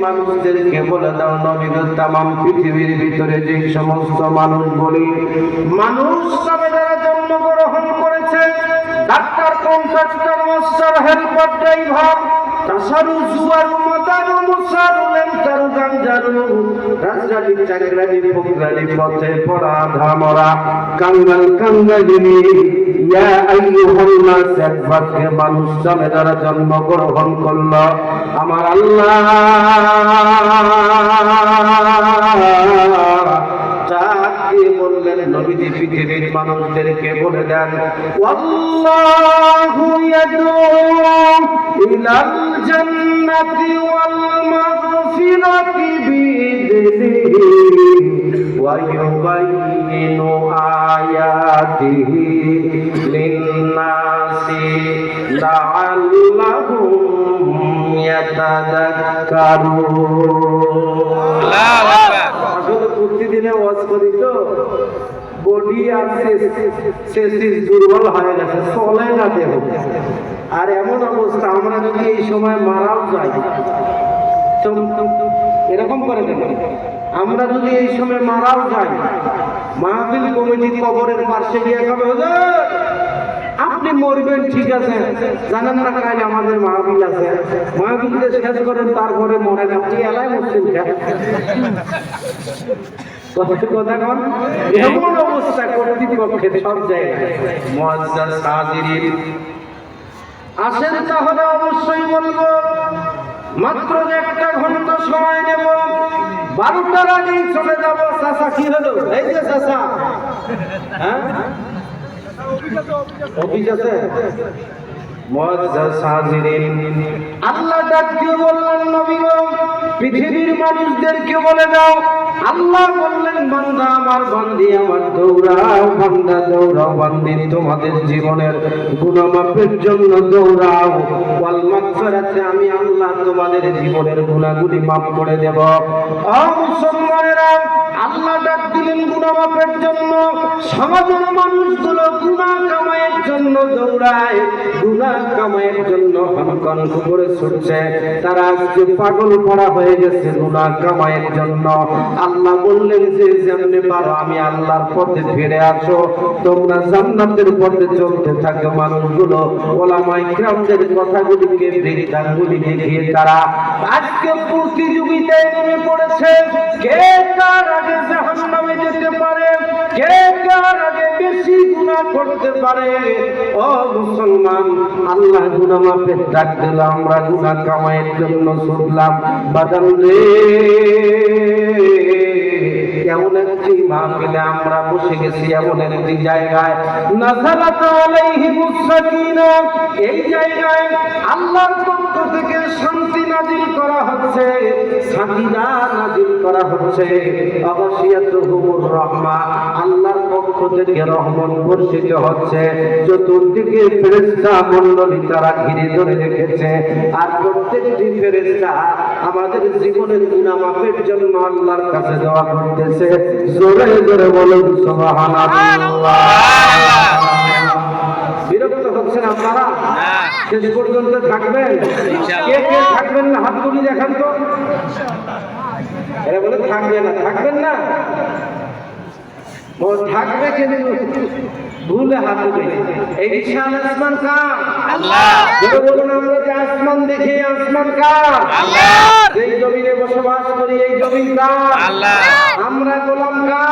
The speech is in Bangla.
মানুষদেরকে বলে দাও নবী গো, তামাম পৃথিবীর ভিতরে যে সমস্ত মানুষগুলি মানুষ নামে যারা জন্মগ্রহণ করেছে, doctor, contractor, master, helper, driver, তাসারু, জুয়ারু, মাদারু, মুসারু, লেমতারু, গাঞ্জারু, রাজরানি, চাকরানি, ফকরানি, পথে পড়া, ধামরা, কাঙ্গাল, কাঙ্গালিনী, ইয়া আইয়ুহান নাস, একবারকে মানুষ নামে যারা জন্মগ্রহণ করল, আমার আল্লাহ চাকরি বললেন নবীজি পৃথিবীর মানুষদেরকে বলে দেন, ওয়াল্লাহু ইয়াদউ ইলাল জান্নাতি ওয়াল মাগফিরাতি বিইذনিহি ওয়া ইউবাইয়িনু আয়াতিহি লিন-নাসি লাআল্লাহুম ইয়াতাযাক্কারুন। আল্লাহু আকবার। আসলে প্রতিদিনে ওয়াজ করি তো বডি আর সেসিস দুর্বল হয়ে গেছে, চলে না দেহ। আর এমন অবস্থা, আমরা যদি এই সময় মারাও যাই তো এরকম করে দেন, আমরা যদি এই সময় মারাও যাই, মাহফিল কমিটি কবরের পাশে গিয়ে কবে হুজুর আপনি মরবেন ঠিক আছে, জানেন না কাল আমাদের মাহফিল আছে, মাহফিলকে শেষ করেন তারপরে মরেন, আপনি এলাই মুসলিম কথা কন। এমন অবস্থা কর্তৃপক্ষের সব জায়গায়। মুআজ্জাজ হাজিরিন, আসেন তাহলে অবশ্যই বলবো, মাত্র একটা ঘন্টা সময় নেব, 12টার আগেই চলে যাব। চাচা কি হলো? এই যে চাচা, হ্যাঁ অফিস আছে। মুআজ্জাজ হাজিরিন, আল্লাহ ডাক দিয়ে বললেন নবী গো, পৃথিবীর মানুষদেরকে বলে দাও, আল্লাহ বললেন বান্দা আমার, বান্দি আমার, দৌড়াও বান্দা দৌড়াও, বান্দি তোমাদের জীবনের গুনাহ মাফের জন্য দৌড়াও, ওয়াল মাগফিরাতে, আমি আল্লাহ তোমাদের জীবনের গুনাহগুলি মাফ করে দেব। ও মুসলমানেরা, আল্লাহ ডাক দিলেন গুনাহ মাফের জন্য। সমাজের মানুষগুলো গুনাহ কামাইয়ের জন্য দৌড়ায়, গুনাহ কামাইয়ের জন্য হনকন করে ছুটছে, তারা আজকে পাগল পড়া হয়ে গেছে গুনাহ কামাইয়ের জন্য। আল্লাহ বললেন যে যেমনি পারো আমি আল্লাহর পথে ফিরে আসো, তোমরা জান্নাতের পথে চলতে থাকো। মানুষগুলো ওলামায়ে কিরামদের কথাগুলিকে, বৃদ্ধাঙ্গুলিকে ঘিরে তারা আজকে প্রতিযোগিতায় নেমে পড়েছে, কে কার আগে জাহান্নামে যেতে পারে, কে কার আগে বেশি গুনাহ করতে পারে। ও মুসলমান, আল্লাহ গুনাহ মাফের ডাক দিল, আমরা গুনাহ কামাইয়ের জন্য ছুটলাম। বাদাম রে, এমন একটি মাহফিলে আমরা বসে গেছি, এমন একটি জায়গায়, নাযালাত আলাইহিমুস সাকিনা, এই জায়গায় আল্লাহর পক্ষ থেকে শান্তি নাজিল করা হচ্ছে, সাকিনা নাজিল করা হচ্ছে, আগাশিয়াতুহুমুর রাহমা, আল্লাহর পক্ষ থেকে রহমত বর্ষিত হচ্ছে। চতুর্দিকে ফেরেশতা মণ্ডলী তারা ঘিরে ধরে রেখেছে, আর প্রত্যেকটি ফেরেশতা আমাদের জীবনের গুনাহ মাফের জন্য আল্লাহর কাছে দোয়া করতেছে। জোরে জোরে বলুন সুবহানাল্লাহ। বিরক্ত হচ্ছেন আপনারা? শেষ পর্যন্ত থাকবেন? কে কে থাকবেন না হাত তুলে দেখান তো। এরা বলে থাকবে না, থাকবেন না? ও থাকবে কিন্তু ভুলে হাত তুলে। এই বিশাল আসমান কার? আল্লাহ। বলুন আমরা যে আসমান দেখি, আসমান কার? আল্লাহ। এই জমিনে বসবাস করি, এই জমিন কার? আল্লাহ। আমরা গোলাম কার?